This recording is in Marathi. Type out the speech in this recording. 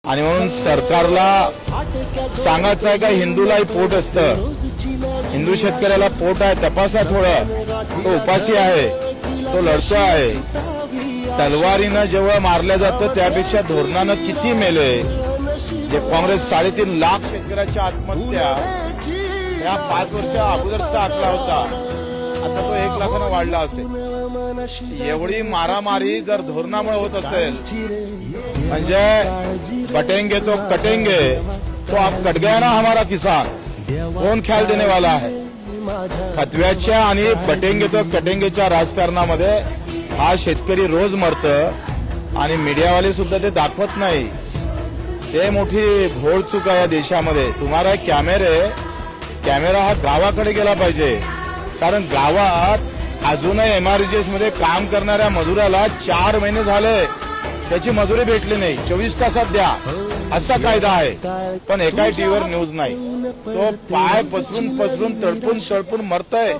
आणि म्हणून सरकारला सांगायचं आहे का हिंदूलाही पोट असतं, हिंदू शेतकऱ्याला पोट आहे, तपासा थोडं, तो उपाशी आहे, तो लढतो आहे. तलवारीनं जेव्हा मारलं जातं त्यापेक्षा धोरणानं किती मेले. जे काँग्रेस 3.5 लाख शेतकऱ्याच्या आत्महत्या या 5 वर्षा अगोदरचा आकडा होता, आता तो 1 लाखानं वाढला असेल. एवढी मारामारी जर धोरणामुळे होत असेल म्हणजे बटेंगे तो कटेंगे, तो आप कट गया ना हमारा किसान, कौन ख्याल देने वाला है. फतव्याच्या आणि बटेंगे तो कटेंगेच्या राजकारणामध्ये हा शेतकरी रोज मरतं आणि मीडियावाले सुद्धा ते दाखवत नाही. ते मोठी घोड चूक आहे या देशामध्ये. तुम्हाला कॅमेरा हा गावाकडे गेला पाहिजे, कारण गावात अजूनही एमआरजीएस मध्ये काम करणाऱ्या मजुराला 4 महिने झाले त्याची मजुरी भेटली नाही. 24 तासात द्या असा कायदा आहे, पण एकाही टीव्हीवर न्यूज नाही. तो पाय पसरून तळपून मरतय.